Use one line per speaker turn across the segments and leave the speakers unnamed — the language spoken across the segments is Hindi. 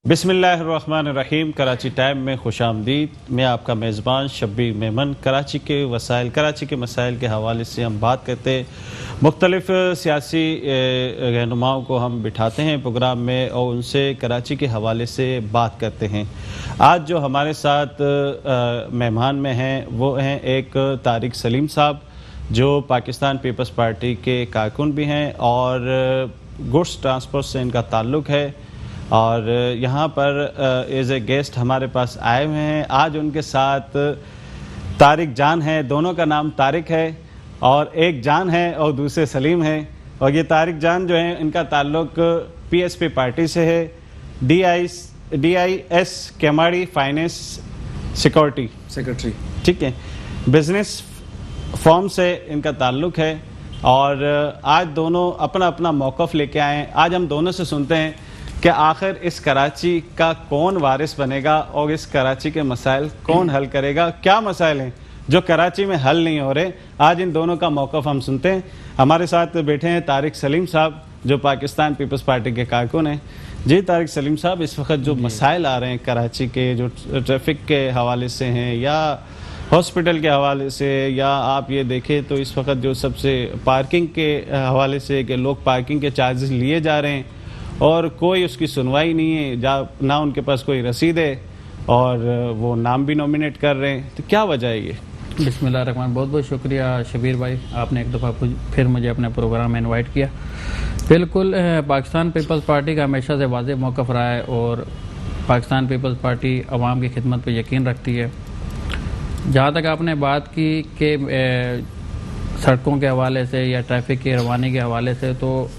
बिस्मिल्लाहिर्रहमानिर्रहीम। कराची टाइम में खुशामदीद। मैं आपका मेज़बान शब्बीर मेमन। कराची के वसाइल, कराची के मसाइल के हवाले से हम बात करते हैं। मुख्तलिफ़ सियासी रहनुमाओं को हम बिठाते हैं प्रोग्राम में और उनसे कराची के हवाले से बात करते हैं। आज जो हमारे साथ मेहमान में हैं वो हैं एक तारिक सलीम साहब, जो पाकिस्तान पीपल्स पार्टी के कारकुन भी हैं और गुड्स ट्रांसपोर्ट से इनका ताल्लुक़ है और यहाँ पर एज ए गेस्ट हमारे पास आए हुए हैं। आज उनके साथ तारिक जान है, दोनों का नाम तारिक है और एक जान है और दूसरे सलीम है। और ये तारिक जान जो है इनका ताल्लुक पीएसपी पार्टी से है, DIS Keamari finance security secretary, ठीक है, बिजनेस फॉर्म से इनका ताल्लुक है। और आज दोनों अपना अपना मौक़िफ़ लेके आए हैं। आज हम दोनों से सुनते हैं कि आखिर इस कराची का कौन वारिस बनेगा और इस कराची के मसाइल कौन हल करेगा। क्या मसाइल हैं जो कराची में हल नहीं हो रहे, आज इन दोनों का मौक़िफ़ हम सुनते हैं। हमारे साथ बैठे हैं तारिक सलीम साहब, जो पाकिस्तान पीपल्स पार्टी के कारकुन हैं। जी तारिक सलीम साहब, इस वक्त जो मसाइल आ रहे हैं कराची के, जो ट्रैफिक के हवाले से हैं या हॉस्पिटल के हवाले से, या आप ये देखें तो इस वक्त जो सबसे पार्किंग के हवाले से कि लोग पार्किंग के चार्जेस लिए जा रहे हैं और कोई उसकी सुनवाई नहीं है, ना उनके पास कोई रसीद है और वो नाम भी नॉमिनेट कर रहे हैं, तो क्या वजह है ये?
बिस्मिल्लाहिर्रहमान, बहुत बहुत शुक्रिया शबीर भाई, आपने एक दफ़ा फिर मुझे अपने प्रोग्राम में इनवाइट किया। बिल्कुल, पाकिस्तान पीपल्स पार्टी का हमेशा से वाज़ेह मौक़िफ़ रहा है और पाकिस्तान पीपल्स पार्टी अवाम की खिदमत पर यकीन रखती है। जहाँ तक आपने बात की कि सड़कों के हवाले से या ट्रैफिक की रवानी के हवाले से, तो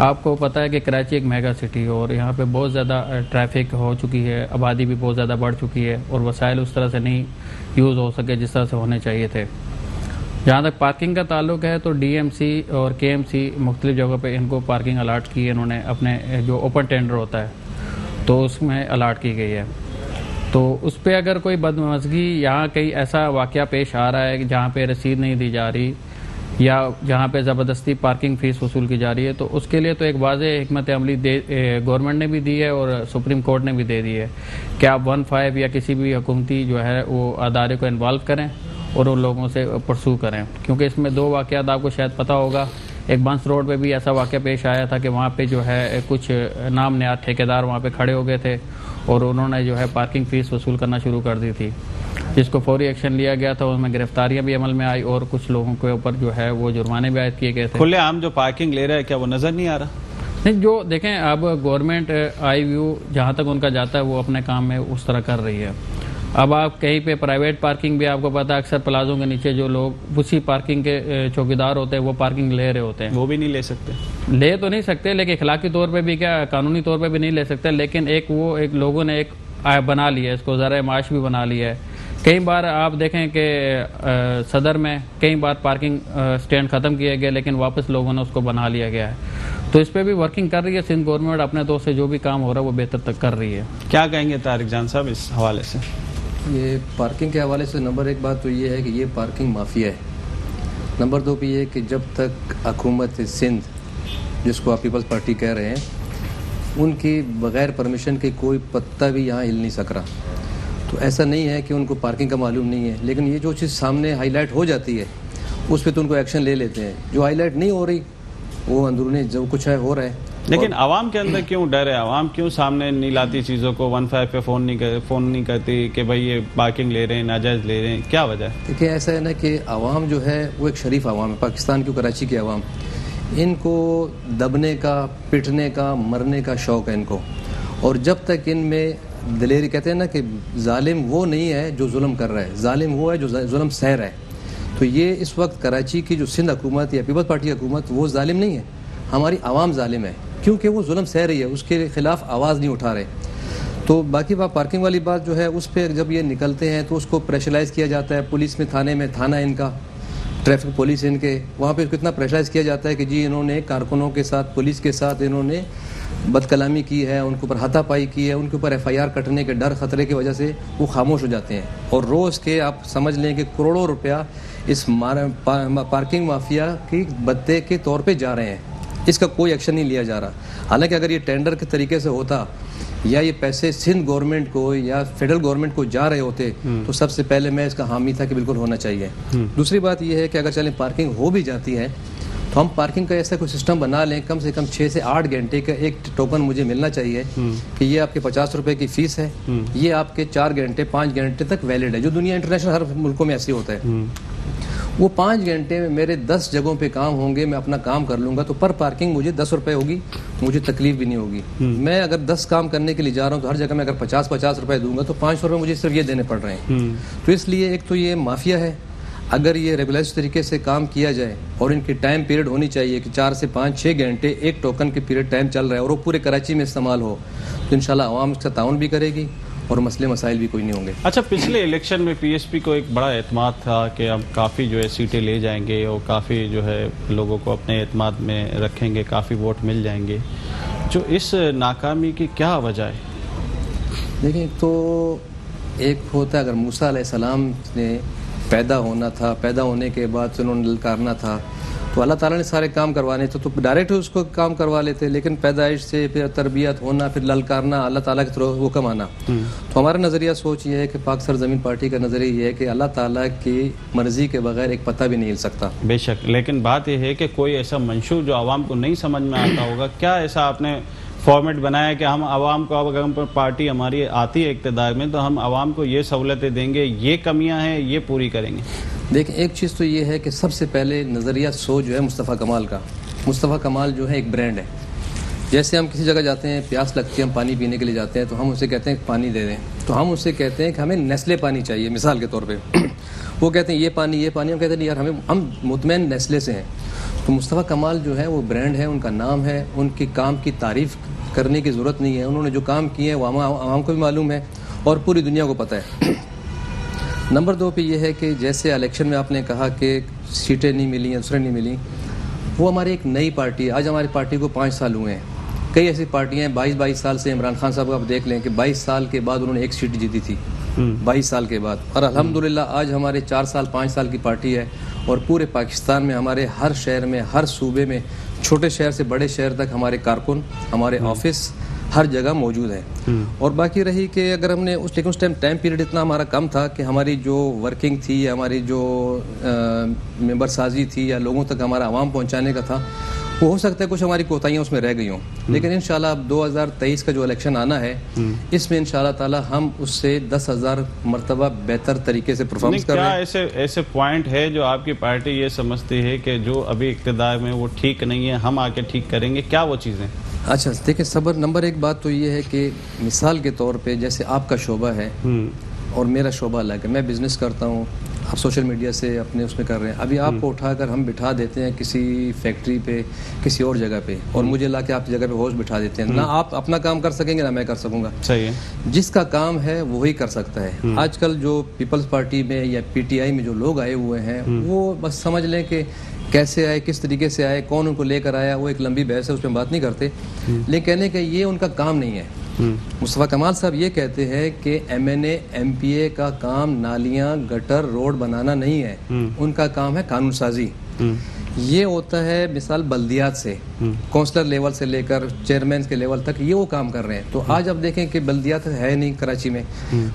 आपको पता है कि कराची एक मेगा सिटी है और यहाँ पे बहुत ज़्यादा ट्रैफिक हो चुकी है, आबादी भी बहुत ज़्यादा बढ़ चुकी है और वसाइल उस तरह से नहीं यूज़ हो सके जिस तरह से होने चाहिए थे। जहाँ तक पार्किंग का ताल्लुक है तो DMC और KMC मुख्तलिफ़ जगहों पे इनको पार्किंग अलाट की है इन्होंने, अपने जो ओपन टेंडर होता है तो उसमें अलाट की गई है। तो उस पर अगर कोई बदमज़गी या कहीं ऐसा वाक़या पेश आ रहा है कि जहाँ पे रसीद नहीं दी जा रही या जहाँ पे ज़बरदस्ती पार्किंग फ़ीस वसूल की जा रही है, तो उसके लिए तो एक वाज़ेह हिकमत अमली गवर्नमेंट ने भी दी है और सुप्रीम कोर्ट ने भी दे दी है कि आप 15 या किसी भी हुकूमती जो है वो अदारे को इन्वॉल्व करें और उन लोगों से परसू करें। क्योंकि इसमें दो वाक़यात आपको शायद पता होगा, एक बंस रोड पे भी ऐसा वाक़या पेश आया था कि वहाँ पे जो है कुछ नाम नया ठेकेदार वहाँ पे खड़े हो गए थे और उन्होंने जो है पार्किंग फ़ीस वसूल करना शुरू कर दी थी, जिसको फौरी एक्शन लिया गया था। उसमें गिरफ्तारियां भी अमल में आई और कुछ लोगों के ऊपर जो है वो जुर्माने भी आयद किए गए थे।
खुले आम जो पार्किंग ले रहा है, क्या वो नज़र नहीं आ रहा?
नहीं, जो देखें अब गवर्नमेंट आई व्यू जहाँ तक उनका जाता है वो अपने काम में उस तरह कर रही है। अब आप कहीं पे प्राइवेट पार्किंग भी, आपको पता है अक्सर प्लाजों के नीचे जो लोग उसी पार्किंग के चौकीदार होते हैं वो पार्किंग ले रहे होते हैं।
वो भी नहीं ले सकते?
ले तो नहीं सकते, लेकिन अखलाकी तौर पे भी क्या कानूनी तौर पे भी नहीं ले सकते, लेकिन एक लोगों ने एक बना लिया है, इसको ज़रा माश भी बना लिया है। कई बार आप देखें कि सदर में कई बार पार्किंग स्टैंड ख़त्म किए गए लेकिन वापस लोगों ने उसको बना लिया गया है। तो इस पर भी वर्किंग कर रही है सिंध गवर्नमेंट, अपने तौर से जो भी काम हो रहा है वो बेहतर तक कर रही है।
क्या कहेंगे तारिक जान साहब इस हवाले से?
ये पार्किंग के हवाले से नंबर एक बात तो ये है कि ये पार्किंग माफिया है। नंबर दो भी ये कि जब तक हुकूमत सिंध, जिसको आप पीपल्स पार्टी कह रहे हैं, उनकी बग़ैर परमिशन के कोई पत्ता भी यहाँ हिल नहीं सक रहा। तो ऐसा नहीं है कि उनको पार्किंग का मालूम नहीं है, लेकिन ये जो चीज़ सामने हाईलाइट हो जाती है उस पर तो उनको एक्शन ले लेते हैं। जो हाईलाइट नहीं हो रही वो अंदरूनी जो कुछ है हो रहा है।
लेकिन आवाम के अंदर क्यों डर है? आवाम क्यों सामने नहीं लाती चीज़ों को? 15 पे फ़ोन नहीं करती कि भाई ये पार्किंग ले रहे हैं, नाजायज़ ले रहे हैं, क्या वजह है?
देखिए, ऐसा है ना कि आवाम जो है वो एक शरीफ आवाम है, पाकिस्तान की कराची की आवाम। इनको दबने का, पिटने का, मरने का शौक़ है इनको। और जब तक इनमें दिलेरी, कहते हैं ना कि जालिम वो नहीं है जो जुल्म कर रहा है, जालिम वो है जो जुल्म सह रहा है। तो ये इस वक्त कराची की जो सिंध हुकूमत या पीपल्स पार्टी हुकूमत, वो जालिम नहीं है, हमारी आवाम जालिम है, क्योंकि वो जुल्म सह रही है, उसके ख़िलाफ़ आवाज़ नहीं उठा रहे। तो बाकी बात पार्किंग वाली बात जो है उस पर जब ये निकलते हैं तो उसको प्रेशराइज़ किया जाता है। पुलिस में, थाने में, थाना इनका, ट्रैफिक पुलिस इनके, वहाँ पे कितना प्रेशराइज़ किया जाता है कि जी इन्होंने कारकुनों के साथ, पुलिस के साथ इन्होंने बदकलामी की है, उनके ऊपर हाथापाई की है, उनके ऊपर FIR कटने के डर ख़तरे की वजह से वो खामोश हो जाते हैं। और रोज़ के आप समझ लें कि करोड़ों रुपया इस पार्किंग माफिया की भत्ते के तौर पे जा रहे हैं। इसका कोई एक्शन नहीं लिया जा रहा। हालांकि अगर ये टेंडर के तरीके से होता या ये पैसे सिंध गवर्नमेंट को या फेडरल गवर्नमेंट को जा रहे होते तो सबसे पहले मैं इसका हामी था कि बिल्कुल होना चाहिए। दूसरी बात ये है कि अगर चलें पार्किंग हो भी जाती है तो हम पार्किंग का ऐसा कोई सिस्टम बना लें, कम से कम 6 से 8 घंटे का एक टोकन मुझे मिलना चाहिए कि ये आपके 50 रुपए की फीस है, ये आपके 4 घंटे 5 घंटे तक वैलिड है, जो दुनिया इंटरनेशनल हर मुल्कों में ऐसी होता है। वो 5 घंटे में मेरे 10 जगहों पे काम होंगे, मैं अपना काम कर लूंगा तो पर पार्किंग मुझे 10 रुपए होगी, मुझे तकलीफ भी नहीं होगी। मैं अगर 10 काम करने के लिए जा रहा हूँ तो हर जगह मैं अगर 50-50 रुपए दूंगा तो 500 रुपए मुझे सिर्फ ये देने पड़ रहे हैं। तो इसलिए एक तो ये माफिया है, अगर ये रेगुलराइज तरीके से काम किया जाए और इनकी टाइम पीरियड होनी चाहिए कि 4 से 5-6 घंटे एक टोकन के पीरियड टाइम चल रहा है और वो पूरे कराची में इस्तेमाल हो तो इंशाल्लाह आवाम इसका ताउन भी करेगी और मसले मसाइल भी कोई नहीं होंगे।
अच्छा, पिछले इलेक्शन में पीएसपी को एक बड़ा एतमाद था कि हम काफ़ी जो है सीटें ले जाएंगे और काफ़ी जो है लोगों को अपने एतमाद में रखेंगे, काफ़ी वोट मिल जाएंगे, जो इस नाकामी की क्या वजह है?
देखिए, तो एक होता है अगर मूसा अलैहिस्सलाम ने पैदा होना था, पैदा होने के बाद से उन्होंने ललकारना था तो अल्लाह ताला ने सारे काम करवाने थे तो डायरेक्ट उसको काम करवा लेते, लेकिन पैदाइश से फिर तरबियत होना, फिर ललकारना, अल्लाह ताला की तरफ हुक्म आना। तो हमारा नज़रिया सोच ये है कि पाक सरज़मीन पार्टी का नज़रिया ये है कि अल्लाह ताला की मर्ज़ी के बगैर एक पता भी नहीं हिल सकता।
बेशक, लेकिन बात यह है कि कोई ऐसा मंशूर जो आवाम को नहीं समझ में आता होगा, क्या ऐसा आपने फॉर्मेट बनाया कि हम आवाम को, अगर हम पार्टी हमारी आती है इक़्तिदार में तो हम आवाम को ये सहूलतें देंगे, ये कमियां हैं, ये पूरी करेंगे?
देखिए, एक चीज़ तो ये है कि सबसे पहले नज़रिया सोच जो है मुस्तफ़ा कमाल का, मुस्तफ़ा कमाल जो है एक ब्रांड है। जैसे हम किसी जगह जाते हैं, प्यास लगती है, हम पानी पीने के लिए जाते हैं तो हम उसे कहते हैं पानी दे दें, तो हम उससे कहते हैं कि हमें नेस्ले पानी चाहिए मिसाल के तौर पे वो कहते हैं ये पानी, हम कहते हैं नहीं यार, हम मुतमैन नेस्ले से हैं। तो मुस्तफ़ा कमाल जो है वो ब्रांड है, उनका नाम है, उनके काम की तारीफ़ करने की ज़रूरत नहीं है, उन्होंने जो काम किए हैं वो आवाम को भी मालूम है और पूरी दुनिया को पता है। नंबर 2 पे ये है कि जैसे इलेक्शन में आपने कहा कि सीटें नहीं मिली हैं, दूसरे नहीं मिली, वो हमारी एक नई पार्टी है। आज हमारी पार्टी को 5 साल हुए हैं, कई ऐसी पार्टियां हैं 22 साल से, इमरान खान साहब को आप देख लें कि 22 साल के बाद उन्होंने एक सीट जीती थी, 22 साल के बाद, और अल्हम्दुलिल्लाह आज हमारे 4 साल 5 साल की पार्टी है और पूरे पाकिस्तान में हमारे हर शहर में, हर सूबे में, छोटे शहर से बड़े शहर तक हमारे कारकुन, हमारे ऑफिस हर जगह मौजूद है। और बाकी रही कि अगर हमने लेकिन उस टाइम पीरियड इतना हमारा कम था कि हमारी जो वर्किंग थी, हमारी जो मेंबर साजी थी या लोगों तक हमारा आवाम पहुंचाने का था, वो हो सकता है कुछ हमारी कोताहियाँ उसमें रह गई हों, लेकिन इंशाल्लाह अब 2023 का जो इलेक्शन आना है इसमें इंशाल्लाह ताला हम उससे 10,000 मरतबा बेहतर तरीके से परफॉर्मेंस कर रहे हैं।
क्या ऐसे पॉइंट है जो आपकी पार्टी ये समझती है कि जो अभी इक़्तिदार में वो ठीक नहीं है, हम आके ठीक करेंगे, क्या वो चीज़ें?
अच्छा, देखिए सबर, नंबर 1 बात तो ये है कि मिसाल के तौर पे जैसे आपका शोबा है और मेरा शोबा अलग है, मैं बिज़नेस करता हूँ, आप सोशल मीडिया से अपने उसमें कर रहे हैं, अभी आपको उठाकर हम बिठा देते हैं किसी फैक्ट्री पे, किसी और जगह पे, और मुझे ला के आपकी जगह पे होस्ट बिठा देते हैं, ना आप अपना काम कर सकेंगे ना मैं कर सकूंगा।
सही है,
जिसका काम है वही कर सकता है। आजकल जो पीपल्स पार्टी में या पीटीआई में जो लोग आए हुए हैं वो बस समझ लें कि कैसे आए, किस तरीके से आए, कौन उनको लेकर आया, वो एक लंबी बहस है, उस पर बात नहीं करते, लेकिन कहने का ये उनका काम नहीं है। मुस्तफ़ा कमाल साहब ये कहते हैं कि MNA MPA का काम नालियां, गटर, रोड बनाना नहीं है, उनका काम है कानून साजी। ये होता है मिसाल बल्दियात से, काउंसलर लेवल से लेकर चेयरमैन के लेवल तक ये वो काम कर रहे हैं। तो आज आप देखें कि बल्दियात है नहीं कराची में,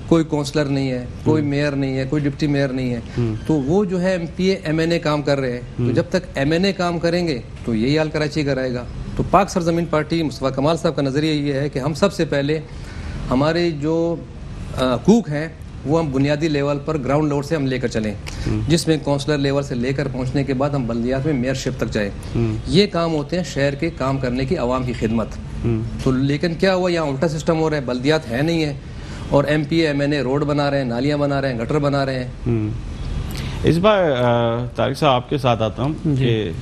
कोई काउंसलर नहीं है, कोई मेयर नहीं है, कोई डिप्टी मेयर नहीं है, तो वो जो है MPA MNA काम कर रहे हैं। तो जब तक MNA काम करेंगे तो यही हाल कराची का रहेगा। तो पाक सरजमीन पार्टी, मुस्तफ़ा कमाल साहब का नज़रिया ये है कि हम सबसे पहले हमारे जो हकूक़ हैं वो हम बुनियादी लेवल पर ग्राउंड लेवल से हम लेकर चलें, जिसमें काउंसलर लेवल से लेकर पहुंचने के बाद हम बल्दियात में मेयरशिप तक जाएं। ये काम होते हैं शहर के काम करने की, आवाम की खिदमत। तो लेकिन क्या हुआ, यहाँ उल्टा सिस्टम हो रहा है, बल्दियात है नहीं है और MPA MNA रोड बना रहे हैं, नालियाँ बना रहे हैं, गटर बना रहे हैं।
इस बार तारिक साहब आपके साथ आता हूँ कि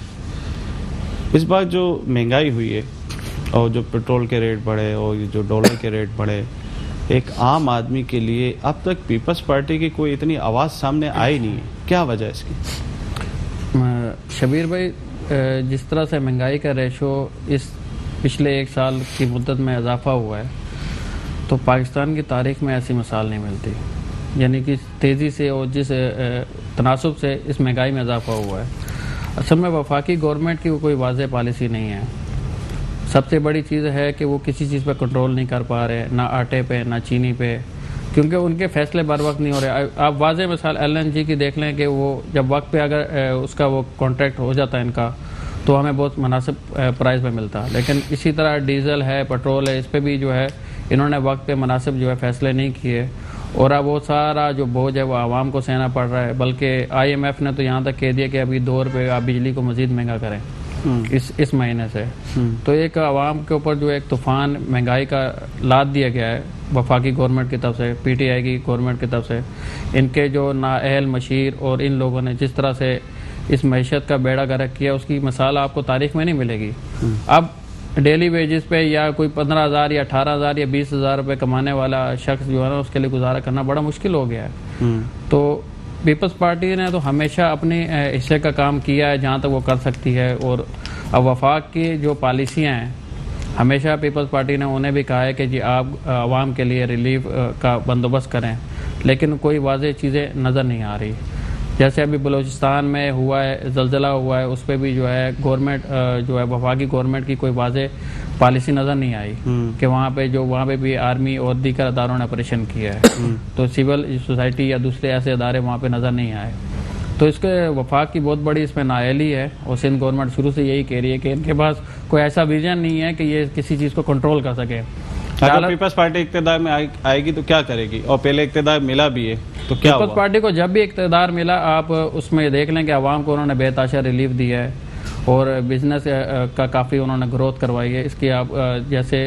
इस बार जो महंगाई हुई है और जो पेट्रोल के रेट बढ़े और जो डॉलर के रेट बढ़े, एक आम आदमी के लिए अब तक पीपल्स पार्टी की कोई इतनी आवाज़ सामने आई नहीं है, क्या वजह है इसकी?
शबीर भाई, जिस तरह से महंगाई का रेशो इस पिछले 1 साल की मुद्दत में इजाफा हुआ है, तो पाकिस्तान की तारीख में ऐसी मिसाल नहीं मिलती। यानी कि तेज़ी से और जिस तनासुब से इस महंगाई में इजाफा हुआ है, असल में वफाकी गवर्नमेंट की कोई वाज़ेह पॉलिसी नहीं है। सबसे बड़ी चीज़ है कि वो किसी चीज़ पे कंट्रोल नहीं कर पा रहे, ना आटे पे ना चीनी पे, क्योंकि उनके फैसले बर वक्त नहीं हो रहे। आप वाज़े मिसाल LNG की देख लें कि वो जब वक्त पे अगर उसका वो कॉन्ट्रैक्ट हो जाता है इनका, तो हमें बहुत मुनासिब प्राइस पे मिलता है। लेकिन इसी तरह डीज़ल है, पेट्रोल है, इस पर भी जो है इन्होंने वक्त पे मुनासिब जो है फैसले नहीं किए, और अब वो सारा जो बोझ है वो आवाम को सहना पड़ रहा है। बल्कि IMF ने तो यहाँ तक कह दिया कि अभी 2 रुपये आप बिजली को मज़ीद महंगा करें इस महीने से। तो एक आवाम के ऊपर जो एक तूफ़ान महंगाई का लाद दिया गया है वफाकी गवर्नमेंट की तरफ से, PTI की गवर्नमेंट की तरफ से, इनके जो नाअहल मशीर और इन लोगों ने जिस तरह से इस मैशत का बेड़ा गर्क किया, उसकी मिसाल आपको तारीख में नहीं मिलेगी। अब डेली वेजेस पे या कोई 15,000 या 18,000 या 20,000 रुपये कमाने वाला शख्स जो है ना, उसके लिए गुजारा करना बड़ा मुश्किल हो गया है। तो पीपल्स पार्टी ने तो हमेशा अपने हिस्से का काम किया है जहाँ तक वो कर सकती है, और अब वफाक की जो पॉलिसियाँ हैं, हमेशा पीपल्स पार्टी ने उन्हें भी कहा है कि जी आप आवाम के लिए रिलीफ का बंदोबस्त करें, लेकिन कोई वाज़ेह चीज़ें नज़र नहीं आ रही। जैसे अभी बलूचिस्तान में हुआ है, ज़लज़ला हुआ है, उस पर भी जो है गवर्नमेंट जो है वफाकी गवर्नमेंट की कोई वाज़ेह पॉलिसी नज़र नहीं आई कि वहाँ पे भी आर्मी और दीगर अदारों ने ऑपरेशन किया है। तो सिविल सोसाइटी या दूसरे ऐसे अदारे वहाँ पे नज़र नहीं आए। तो इसके वफाक की बहुत बड़ी इसमें नाअहली है, और सिंध गवर्नमेंट शुरू से यही कह रही है कि इनके पास कोई ऐसा विजन नहीं है कि ये किसी चीज़ को कंट्रोल कर सके।
अगर पीपल्स पार्टी इक़्तिदार में आएगी तो क्या करेगी, और पहले इक़्तिदार मिला भी है तो क्या हुआ?
पीपल्स पार्टी को जब भी इक़्तिदार मिला, आप उसमें देख लें कि आवाम को उन्होंने बेताशा रिलीफ दिया है, और बिजनेस का काफ़ी उन्होंने ग्रोथ करवाई है। इसकी आप जैसे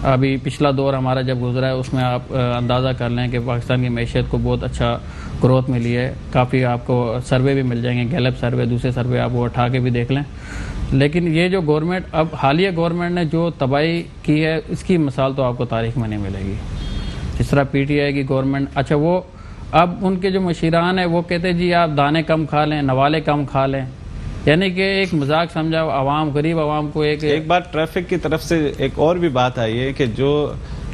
अभी पिछला दौर हमारा जब गुजरा है, उसमें आप अंदाज़ा कर लें कि पाकिस्तान की मैशत को बहुत अच्छा ग्रोथ मिली है। काफ़ी आपको सर्वे भी मिल जाएंगे, गैलप सर्वे, दूसरे सर्वे आप वो उठा के भी देख लें। लेकिन ये जो गवर्नमेंट, अब हालिया गवर्नमेंट ने जो तबाही की है, इसकी मिसाल तो आपको तारीख में नहीं मिलेगी। जिस तरह PTI की गवर्नमेंट, अच्छा वो अब उनके जो मशीरान है वो कहते हैं जी आप दाने कम खा लें, नवाले कम खा लें, यानी कि एक मजाक समझा आवाम, गरीब आवाम को। एक
बार ट्रैफिक की तरफ से एक और भी बात आई है कि जो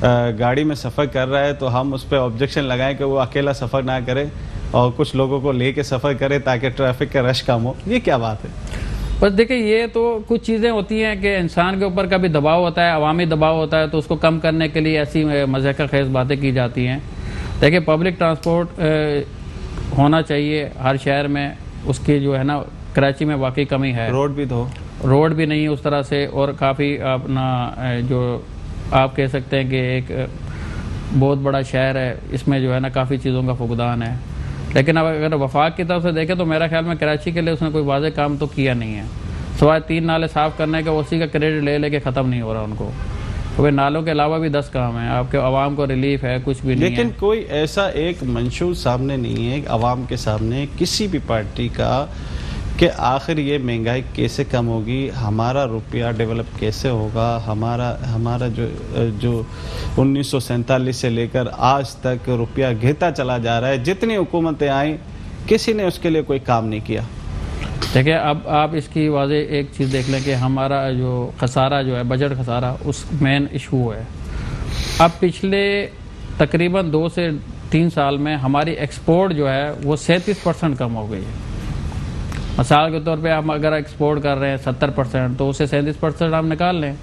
गाड़ी में सफ़र कर रहा है तो हम उस पर ऑब्जेक्शन लगाएं कि वो अकेला सफ़र ना करे और कुछ लोगों को लेके सफ़र करे ताकि ट्रैफिक का रश कम हो। ये क्या बात है?
बस देखिए, ये तो कुछ चीज़ें होती हैं कि इंसान के ऊपर कभी दबाव होता है, अवामी दबाव होता है, तो उसको कम करने के लिए ऐसी मज़ाक़ खेज़ बातें की जाती हैं। देखिए, पब्लिक ट्रांसपोर्ट होना चाहिए हर शहर में, उसकी जो है ना कराची में वाकई कमी है। रोड भी नहीं है उस तरह से, और काफ़ी अपना जो आप कह सकते हैं कि एक बहुत बड़ा शहर है, इसमें जो है ना काफ़ी चीज़ों का फुकदान है। लेकिन अब अगर वफाक की तरफ से देखें तो मेरा ख्याल में कराची के लिए उसने कोई वाज़ेह काम तो किया नहीं है, सिवाय 3 नाले साफ़ करने के। उसी का क्रेडिट ले लेके ख़त्म नहीं हो रहा उनको। तो वे नालों के अलावा भी 10 काम हैं, आपके आवाम को रिलीफ है, कुछ भी नहीं है।
लेकिन कोई ऐसा एक मंशूर सामने नहीं है आवाम के सामने किसी भी पार्टी का कि आखिर ये महंगाई कैसे कम होगी, हमारा रुपया डेवलप कैसे होगा, हमारा जो 1947 से लेकर आज तक रुपया गिरता चला जा रहा है। जितनी हुकूमतें आई किसी ने उसके लिए कोई काम नहीं किया।
देखिए, अब आप इसकी वाज़ेह एक चीज़ देख लें कि हमारा जो खसारा जो है, बजट खसारा, उस मेन इशू है। अब पिछले तकरीबन 2 से 3 साल में हमारी एक्सपोर्ट जो है वो 37% कम हो गई है। मिसाल के तौर पे हम अगर एक्सपोर्ट कर रहे हैं 70%, तो उसे 37% आप निकाल लें,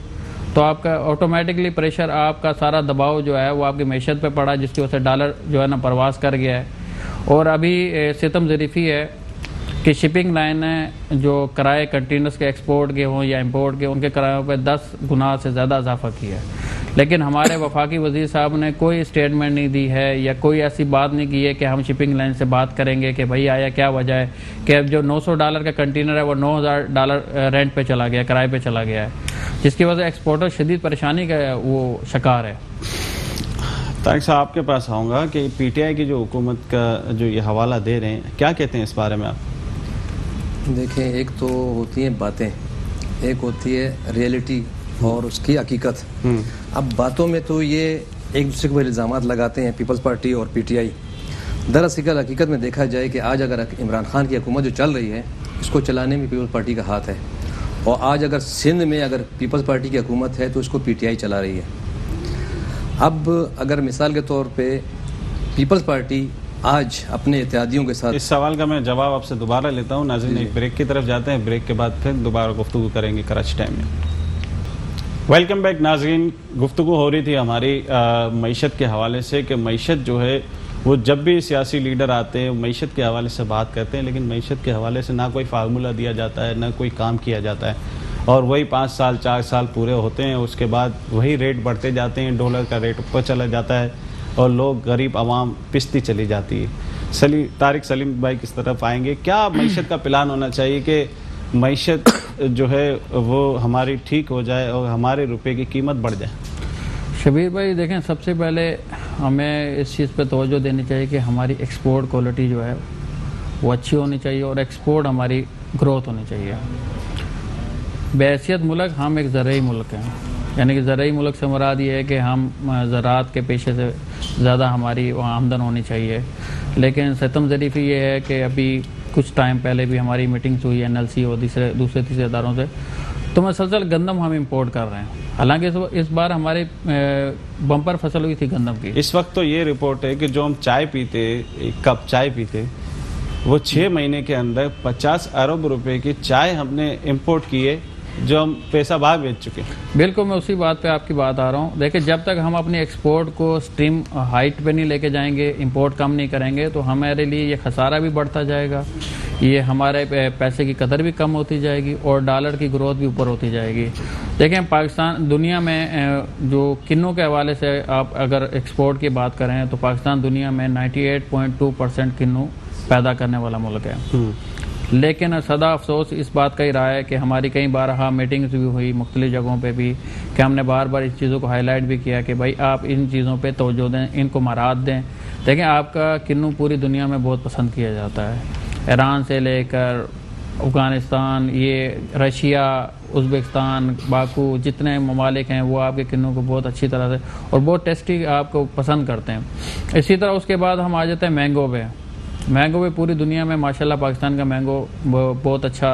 तो आपका ऑटोमेटिकली प्रेशर, आपका सारा दबाव जो है वो आपकी मैशत पे पड़ा, जिसकी वजह से डॉलर जो है ना परवास कर गया है। और अभी सितम ज़रीफ़ी है कि शिपिंग लाइन है जो किराए कंटेनर्स के एक्सपोर्ट के हों या इंपोर्ट के, उनके किरायों पे 10 गुना से ज़्यादा इजाफा किया है। लेकिन हमारे वफाकी वज़ीर साहब ने कोई स्टेटमेंट नहीं दी है या कोई ऐसी बात नहीं की है कि हम शिपिंग लाइन से बात करेंगे कि भाई आया क्या वजह है कि अब जो $900 का कंटेनर है वो $9,000 रेंट पे चला गया, किराए पे चला गया है, जिसकी वजह से एक्सपोर्टर शदीद परेशानी का वो शिकार है।
तारिक साहब, आपके पास आऊँगा कि PTI की जो हुकूमत का जो ये हवाला दे रहे हैं, क्या कहते हैं इस बारे में आप?
देखें, एक तो होती हैं बातें, एक होती है रियलिटी और उसकी हकीकत। अब बातों में तो ये एक दूसरे के ऊपर इल्ज़ामात लगाते हैं पीपल्स पार्टी और PTI। दरअसल हकीकत में देखा जाए कि आज अगर इमरान खान की हुकूमत जो चल रही है, इसको चलाने में पीपल्स पार्टी का हाथ है। और आज अगर सिंध में अगर पीपल्स पार्टी की हुकूमत है तो इसको PTI चला रही है। अब अगर मिसाल के तौर पे पीपल्स पार्टी आज अपने इत्तेहादियों के साथ,
इस सवाल का मैं जवाब आपसे दोबारा लेता हूँ। नाज़रीन, एक ब्रेक की तरफ जाते हैं, ब्रेक के बाद फिर दोबारा गुफ्तगू करेंगे कराची टाइम में। वेलकम बैक नाज़रीन। गुफ्तगू हो रही थी हमारी मईशत के हवाले से कि मईशत जो है वो जब भी सियासी लीडर आते हैं मईशत के हवाले से बात करते हैं, लेकिन मईशत के हवाले से ना कोई फार्मूला दिया जाता है ना कोई काम किया जाता है, और वही 5 साल 4 साल पूरे होते हैं, उसके बाद वही रेट बढ़ते जाते हैं, डॉलर का रेट ऊपर चला जाता है और लोग गरीब आवाम पिसती चली जाती है। तारिक सलीम भाई किस तरफ आएंगे? क्या मईशत का प्लान होना चाहिए कि मईशत जो है वो हमारी ठीक हो जाए और हमारे रुपए की कीमत बढ़ जाए?
शबीर भाई देखें, सबसे पहले हमें इस चीज़ पे तवज्जो देनी चाहिए कि हमारी एक्सपोर्ट क्वालिटी जो है वो अच्छी होनी चाहिए और एक्सपोर्ट हमारी ग्रोथ होनी चाहिए। बहैसियत मुल्क हम एक ज़रई मुल्क हैं, यानी कि ज़रई मुल्क से मुराद ये है कि हम ज़राअत के पेशे से ज़्यादा हमारी वहाँ आमदन होनी चाहिए। लेकिन सितम ज़रीफ़ी ये है कि अभी कुछ टाइम पहले भी हमारी मीटिंग्स हुई NLC और दूसरे तीसरे इदारों से, तो मुसलसल गंदम हम इंपोर्ट कर रहे हैं। हालांकि इस बार हमारे बम्पर फसल हुई थी गंदम की।
इस वक्त तो ये रिपोर्ट है कि जो हम चाय पीते, एक कप चाय पीते, वो 6 महीने के अंदर 50 अरब रुपए की चाय हमने इंपोर्ट की है, जो हम पैसा बाहर बेच चुके हैं।
बिल्कुल, मैं उसी बात पे आपकी बात आ रहा हूँ। देखिए, जब तक हम अपनी एक्सपोर्ट को स्ट्रीम हाइट पे नहीं लेके जाएंगे, इंपोर्ट कम नहीं करेंगे, तो हमारे लिए ये खसारा भी बढ़ता जाएगा, ये हमारे पैसे की कदर भी कम होती जाएगी और डॉलर की ग्रोथ भी ऊपर होती जाएगी। देखें, पाकिस्तान दुनिया में जो किन्नों के हवाले से आप अगर एक्सपोर्ट की बात करें तो पाकिस्तान दुनिया में 98.2% किन्नू पैदा करने वाला मुल्क है। लेकिन सदा अफसोस इस बात का ही रहा है कि हमारी कई बार मीटिंग्स भी हुई मुख्तलिफ जगहों पे भी, कि हमने बार बार इस चीज़ों को हाईलाइट भी किया कि भाई आप इन चीज़ों पे तवज्जो दें, इनको मराद दें। देखें, आपका किन्नू पूरी दुनिया में बहुत पसंद किया जाता है, ईरान से लेकर अफ़गानिस्तान, ये रशिया, उज़्बेकिस्तान, बाकू, जितने ममालिक हैं वो आपके किन्नू को बहुत अच्छी तरह से और बहुत टेस्टी आपको पसंद करते हैं। इसी तरह उसके बाद हम आ जाते हैं मैंगो पे। मैंगो भी पूरी दुनिया में माशाल्लाह पाकिस्तान का मैंगो बहुत अच्छा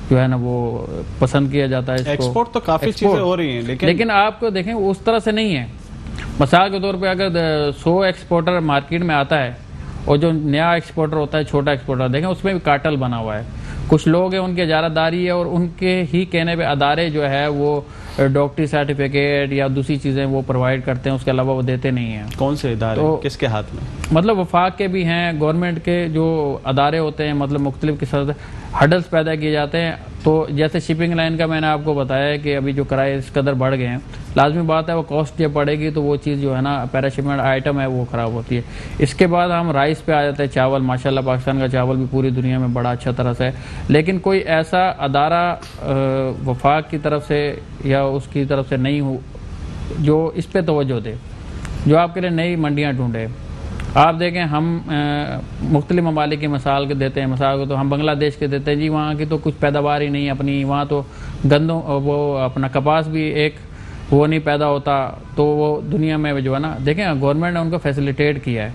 जो है ना वो पसंद किया जाता है। इसको
एक्सपोर्ट तो काफ़ी चीज़ें हो रही हैं,
लेकिन आपको देखें उस तरह से नहीं है। मिसाल के तौर पे अगर 100 एक्सपोर्टर मार्केट में आता है और जो नया एक्सपोर्टर होता है, छोटा एक्सपोर्टर, देखें उसमें भी कार्टेल बना हुआ है। कुछ लोग हैं उनकी इजारादारी है और उनके ही कहने पे अदारे जो है वो डॉक्टरी सर्टिफिकेट या दूसरी चीज़ें वो प्रोवाइड करते हैं, उसके अलावा वो देते नहीं हैं।
कौन से इदारे,
तो
किसके हाथ में?
मतलब वफाक के भी हैं, गवर्नमेंट के जो अदारे होते हैं, मतलब मुख्तलिफ किस्म से हडल्स पैदा किए जाते हैं। तो जैसे शिपिंग लाइन का मैंने आपको बताया है कि अभी जो किराए इस कदर बढ़ गए हैं, लाजमी बात है वो कॉस्ट जब बढ़ेगी तो वो चीज़ जो है ना पैराशिपमेंट आइटम है वो ख़राब होती है। इसके बाद हम राइस पे आ जाते हैं, चावल। माशाल्लाह पाकिस्तान का चावल भी पूरी दुनिया में बड़ा अच्छा तरह से है, लेकिन कोई ऐसा अदारा वफाक की तरफ से या उसकी तरफ से नहीं हो जो इस पे तवज्जो दे, जो आपके लिए नई मंडियाँ ढूंढे। आप देखें, हम मुख्तलिफ ममालिक की मिसाल के देते हैं, मिसाल को तो हम बांग्लादेश के देते हैं जी, वहाँ की तो कुछ पैदावार ही नहीं अपनी, वहाँ तो गंदों वो अपना कपास भी एक वो नहीं पैदा होता। तो वो दुनिया में जो है ना, देखें गवर्नमेंट ने उनको फैसिलिटेट किया है,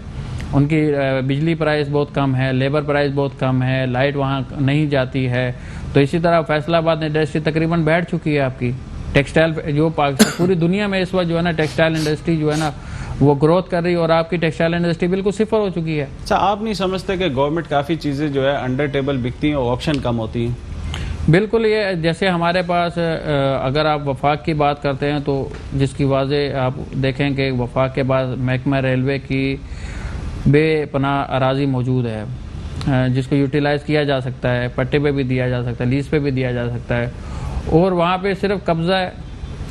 उनकी बिजली प्राइस बहुत कम है, लेबर प्राइस बहुत कम है, लाइट वहाँ नहीं जाती है। तो इसी तरह फैसलाबाद इंडस्ट्री तकरीबन बैठ चुकी है आपकी टेक्सटाइल, जो पाकिस्तान पूरी दुनिया में इस वक्त जो है ना टेक्सटाइल इंडस्ट्री जो है ना वो ग्रोथ कर रही है और आपकी टेक्सटाइल इंडस्ट्री बिल्कुल सिफर हो चुकी है।
अच्छा, आप नहीं समझते कि गवर्नमेंट काफ़ी चीज़ें जो है अंडर टेबल बिकती हैं और ऑप्शन कम होती हैं?
बिल्कुल, ये जैसे हमारे पास अगर आप वफाक की बात करते हैं तो जिसकी वाज़ेह आप देखें कि वफाक के बाद महकमा रेलवे की बेपनाह अराजी मौजूद है जिसको यूटिलाइज़ किया जा सकता है, पट्टे पे भी दिया जा सकता है, लीज पे भी दिया जा सकता है, और वहाँ पे सिर्फ कब्ज़ा है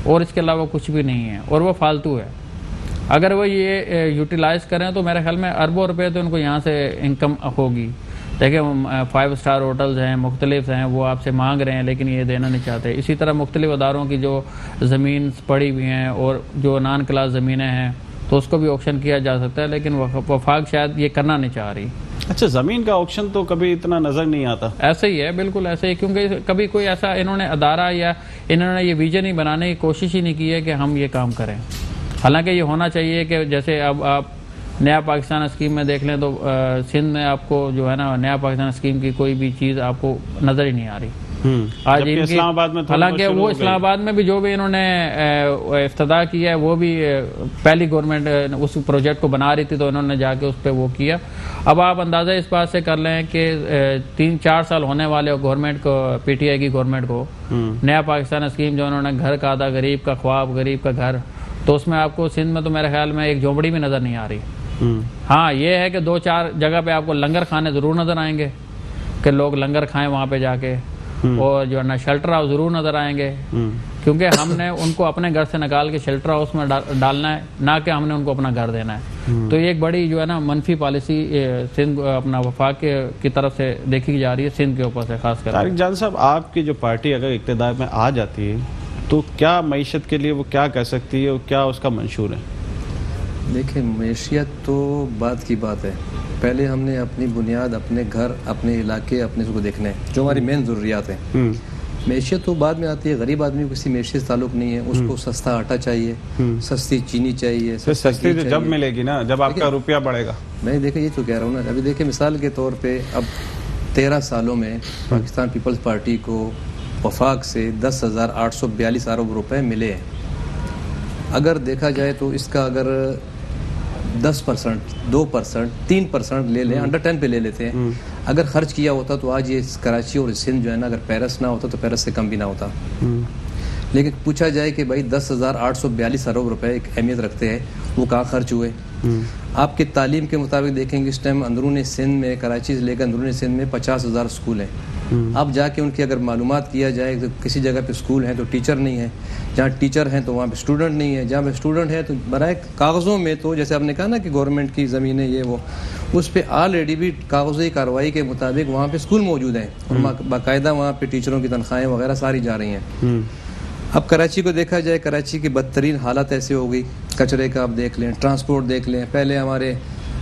और इसके अलावा कुछ भी नहीं है और वो फालतू है। अगर वो ये यूटिलाइज़ करें तो मेरे ख्याल में अरबों रुपए तो उनको यहाँ से इनकम होगी। देखिए 5 स्टार होटल्स हैं, मुख्तलिफ हैं, वो आपसे मांग रहे हैं लेकिन ये देना नहीं चाहते। इसी तरह मुख्तलिफ अदारों की जो ज़मीन पड़ी हुई हैं और जो नॉन क्लास ज़मीनें हैं तो उसको भी ऑक्शन किया जा सकता है, लेकिन वफाक शायद ये करना नहीं चाह रही।
अच्छा, ज़मीन का ऑक्शन तो कभी इतना नज़र नहीं आता।
ऐसे ही है, बिल्कुल ऐसे ही, क्योंकि कभी कोई ऐसा इन्होंने अदारा या इन्होंने ये विजन ही बनाने की कोशिश ही नहीं की है कि हम ये काम करें। हालांकि ये होना चाहिए कि जैसे अब आप नया पाकिस्तान स्कीम में देख लें तो सिंध में आपको जो है ना नया पाकिस्तान स्कीम की कोई भी चीज़ आपको नज़र ही नहीं आ रही। आज
जबकि
इनकी
इस्लामाबाद में थोड़ी
हालांकि
बहुत शुरू
वो
हो गई।
इस्लामाबाद में भी जो भी इन्होंने इफ्तिदा किया है वो भी पहली गवर्नमेंट उस प्रोजेक्ट को बना रही थी तो इन्होंने जाके उस पर वो किया। अब आप अंदाज़ा इस बात से कर लें कि 3-4 साल होने वाले गवर्नमेंट को, पीटीआई की गवर्नमेंट को, नया पाकिस्तान स्कीम जो उन्होंने घर का आधा गरीब का ख्वाब, गरीब का घर, तो उसमें आपको सिंध में तो मेरे ख्याल में एक झोंपड़ी भी नज़र नहीं आ रही। हाँ, ये है कि 2-4 जगह पे आपको लंगर खाने ज़रूर नज़र आएंगे कि लोग लंगर खाएं वहाँ पे जाके, और जो है ना शेल्टर हाउस ज़रूर नज़र आएंगे, क्योंकि हमने उनको अपने घर से निकाल के शेल्टर हाउस में डालना है, ना कि हमने उनको अपना घर देना है। तो ये एक बड़ी जो है ना मनफी पॉलिसी सिंध अपना वफाक की तरफ से देखी जा रही है, सिंध के ऊपर से खास कर।
तारिक जान साहब, आपकी जो पार्टी अगर इक़्तिदार में आ जाती है तो क्या मईशत के लिए वो क्या कर सकती है और क्या उसका मंशूर है?
देखिए, मैशियत तो बात की बात है, पहले हमने अपनी बुनियाद, अपने घर, अपने इलाके, अपने उसको देखने हैं जो हमारी मेन ज़रूरियात हैं। मैशियत तो बाद में आती है। गरीब आदमी को किसी मैशियत से ताल्लुक़ नहीं है, उसको सस्ता आटा चाहिए, सस्ती चीनी चाहिए,
सस्ती तो जब मिलेगी ना, जब आपका रुपया बढ़ेगा।
मैं देखिए ये तो कह रहा हूँ ना, अभी देखिए मिसाल के तौर पे अब 13 सालों में पाकिस्तान पीपल्स पार्टी को वफाक से 10,842 अरब रुपए मिले हैं। अगर देखा जाए तो इसका अगर 10%, 2%, 3% ले लें, अंडर 10 पे ले लेते हैं, अगर खर्च किया होता तो आज ये कराची और सिंध जो है ना, अगर पेरिस ना होता तो पेरिस से कम भी ना होता। लेकिन पूछा जाए कि भाई 10,842 अरब रुपए एक अहमियत रखते हैं, वो कहाँ खर्च हुए? आपके तालीम के मुताबिक देखेंगे इस टाइम अंदरूनी सिंध में, कराची से लेकर अंदरूनी सिंध में 50,000 स्कूल हैं। अब जाके उनकी अगर मालूमात किया जाए तो किसी जगह पे स्कूल है तो टीचर नहीं है, जहाँ टीचर हैं तो वहाँ पे स्टूडेंट नहीं है, जहाँ पे स्टूडेंट है तो बराए कागज़ों में तो जैसे आपने कहा ना कि गवर्नमेंट की ज़मीनें ये वो, उस पर ऑलरेडी भी कागज़ी कार्रवाई के मुताबिक वहाँ पे स्कूल मौजूद हैं और बाकायदा वहाँ पे टीचरों की तनख्वाहें वगैरह सारी जा रही हैं। अब कराची को देखा जाए, कराची की बदतरीन हालत ऐसे हो गई, कचरे का आप देख लें, ट्रांसपोर्ट देख लें। पहले हमारे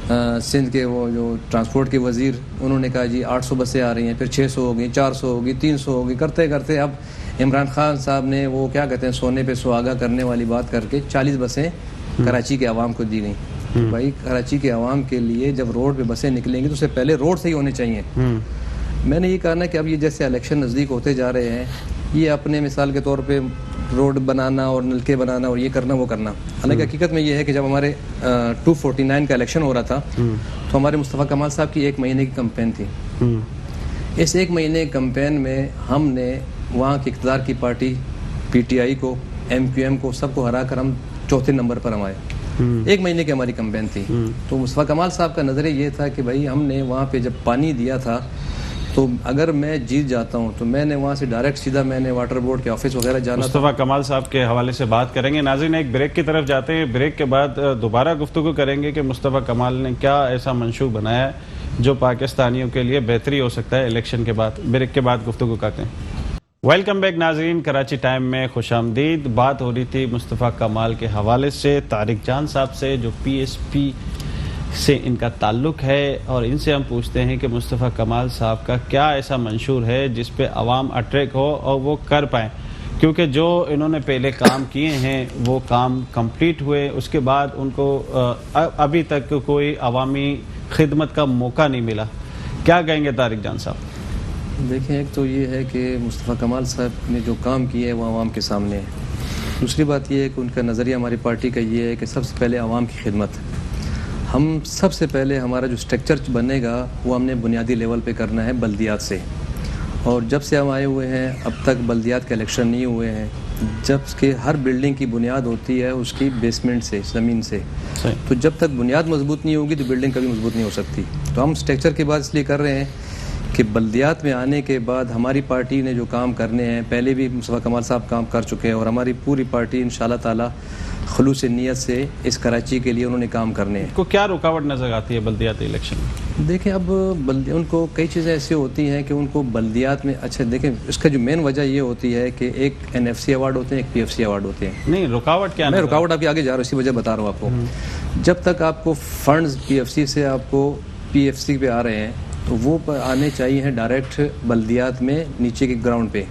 सिंध के वो जो ट्रांसपोर्ट के वज़ीर, उन्होंने कहा जी 800 बसें आ रही हैं, फिर 600 हो गई, 400 हो गई, 300 हो गई, करते करते अब इमरान खान साहब ने वो क्या कहते हैं, सोने पे सुहागा करने वाली बात करके 40 बसें कराची के आवाम को दी गई। तो भाई कराची के आवाम के लिए जब रोड पे बसें निकलेंगी तो उससे पहले रोड सही होने चाहिए। मैंने ये कहा ना कि अब ये जैसे इलेक्शन नज़दीक होते जा रहे हैं, ये अपने मिसाल के तौर पे रोड बनाना और नलके बनाना और ये करना वो करना, हालांकि हकीकत में ये है कि जब हमारे 249 का इलेक्शन हो रहा था तो हमारे मुस्तफ़ा कमाल साहब की 1 महीने की कैंपेन थी। इस 1 महीने कैंपेन में हमने वहाँ की इक़्तिदार की पार्टी पीटीआई को, MQM को, सबको हरा कर हम 4थे नंबर पर हम आए। 1 महीने की हमारी कैंपेन थी। तो मुस्तफ़ा कमाल साहब का नज़रिया ये था कि भाई हमने वहाँ पे जब पानी दिया था तो अगर मैं जीत जाता हूँ तो मैंने वहाँ से डायरेक्ट सीधा मैंने वाटर बोर्ड के ऑफिस वगैरह जाना।
मुस्तफ़ा कमाल साहब के हवाले से बात करेंगे। नाज़रीन, एक ब्रेक की तरफ जाते हैं, ब्रेक के बाद दोबारा गुफ्तगू करेंगे कि मुस्तफ़ा कमाल ने क्या ऐसा मंशूर बनाया है जो पाकिस्तानियों के लिए बेहतरी हो सकता है इलेक्शन के बाद। ब्रेक के बाद गुफ्तगू करते हैं। वेलकम बैक नाज़रीन, कराची टाइम में खुशामदीद। बात हो रही थी मुस्तफ़ा कमाल के हवाले से तारिक जान साहब से, जो PSP से इनका ताल्लुक़ है, और इनसे हम पूछते हैं कि मुस्तफ़ा कमाल साहब का क्या ऐसा मंशूर है जिस पे आवाम अट्रैक्ट हो और वो कर पाएँ, क्योंकि जो इन्होंने पहले काम किए हैं वो काम कंप्लीट हुए, उसके बाद उनको अभी तक कोई अवामी खिदमत का मौका नहीं मिला। क्या कहेंगे तारिक जान साहब?
देखें, एक तो ये है कि मुस्तफ़ा कमाल साहब ने जो काम किए हैं वो आवाम के सामने है। दूसरी बात ये है कि उनका नज़रिया हमारी पार्टी का ये है कि सबसे पहले आवाम की खिदमत। हम सबसे पहले हमारा जो स्ट्रक्चर बनेगा वो हमने बुनियादी लेवल पे करना है बल्दियात से, और जब से हम आए हुए हैं अब तक बल्दियात के इलेक्शन नहीं हुए हैं। जब कि हर बिल्डिंग की बुनियाद होती है उसकी बेसमेंट से, ज़मीन से, तो जब तक बुनियाद मजबूत नहीं होगी तो बिल्डिंग कभी मजबूत नहीं हो सकती। तो हम स्ट्रक्चर की बात इसलिए कर रहे हैं कि बल्दियात में आने के बाद हमारी पार्टी ने जो काम करने हैं, पहले भी मुस्तफ़ा कमाल साहब काम कर चुके हैं और हमारी पूरी पार्टी इंशाअल्लाह ताला खुलूस नियत से इस कराची के लिए उन्होंने काम करने हैं।
को क्या रुकावट नज़र आती है बल्दियाती इलेक्शन में?
देखें, अब उनको कई चीज़ें ऐसी होती हैं कि उनको बल्दियात में, अच्छा देखें, इसका जो मेन वजह ये होती है कि एक NFC अवार्ड होते हैं, एक PFC अवार्ड होते हैं।
नहीं, रुकावट क्या?
मैं रुकावट आपके आगे जा रहा हूँ, इसी वजह बता रहा हूँ आपको। जब तक आपको फंड्स PFC से आपको PFC पे आ रहे हैं तो वो आने चाहिए हैं डायरेक्ट बल्दियात में, नीचे के ग्राउंड पे।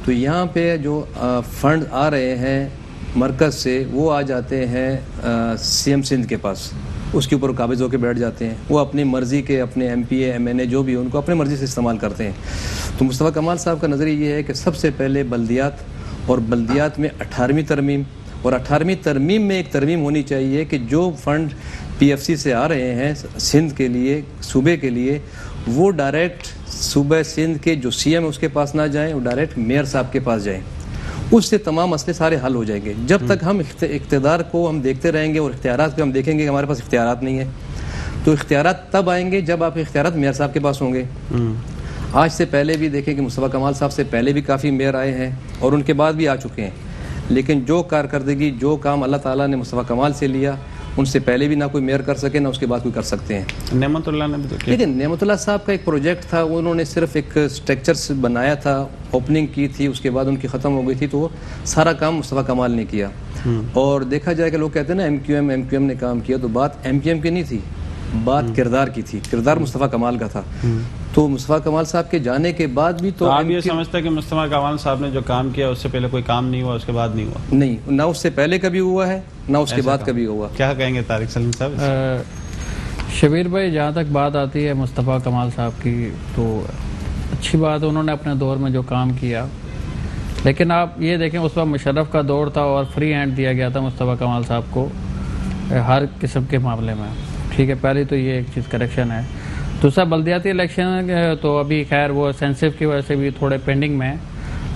तो यहाँ पे जो फंड आ रहे हैं मरकज़ से वो आ जाते हैं CM सिंध के पास। उसके ऊपर काबिज होकर बैठ जाते हैं। वो अपनी मर्ज़ी के अपने MPA MNA जो भी उनको अपनी मर्ज़ी से इस्तेमाल करते हैं। तो मुस्तफ़ा कमाल साहब का नज़रिया ये है कि सबसे पहले बल्दियात, और बल्दियात में 18वीं तरमीम, और 18वीं तरमीम में एक तरमीम होनी चाहिए कि जो फ़ंड PFC से आ रहे हैं सिंध के लिए, सूबे के लिए, वो डायरेक्ट सूबे सिंध के जो CM है उसके पास ना जाएं, वो डायरेक्ट मेयर साहब के पास जाएं। उससे तमाम मसले सारे हल हो जाएंगे। जब तक हम इख्तियार को हम देखते रहेंगे और इख्तियारात को हम देखेंगे कि हमारे पास इख्तियारात नहीं है, तो इख्तियारात तब आएंगे जब आप इख्तियारात मेयर साहब के पास होंगे। आज से पहले भी देखें कि मुस्तफ़ा कमाल साहब से पहले भी काफ़ी मेयर आए हैं और उनके बाद भी आ चुके हैं, लेकिन जो कारकर्दगी, जो काम अल्लाह ताला ने मुस्तफ़ा कमाल से लिया, उनसे पहले भी ना कोई मेयर कर सके ना उसके बाद कोई कर सकते हैं।
नेमतुल्लाह ने भी तो किया।
लेकिन नेमतुल्लाह साहब का एक प्रोजेक्ट था, उन्होंने सिर्फ एक स्ट्रक्चर बनाया था, ओपनिंग की थी, उसके बाद उनकी ख़त्म हो गई थी, तो सारा काम मुस्तफ़ा कमाल ने किया। और देखा जाए कि लोग कहते हैं ना MQM ने काम किया, तो बात MQM की नहीं थी, बात किरदार की थी। किरदार मुस्तफ़ा कमाल का था। तो मुस्तफ़ा कमाल साहब के जाने के बाद भी तो
आप ये समझते हैं कि मुस्तफ़ा कमाल साहब ने जो काम किया उससे पहले कोई काम नहीं हुआ, उसके बाद नहीं हुआ?
नहीं, ना उससे पहले कभी हुआ है ना उसके बाद कभी हुआ।
क्या कहेंगे तारिक सलीम साहब?
शबीर भाई, जहाँ तक बात आती है मुस्तफ़ा कमाल साहब की, तो अच्छी बात है, उन्होंने अपने दौर में जो काम किया, लेकिन आप ये देखें उस वक्त मुशर्रफ का दौर था और फ्री हैंड दिया गया था मुस्तफ़ा कमाल साहब को हर किस्म के मामले में। ठीक है, पहले तो ये एक चीज़ करेक्शन है। दूसरा, बल्दियाती इलेक्शन तो अभी खैर वो सेंसिटिव की वजह से भी थोड़े पेंडिंग में है।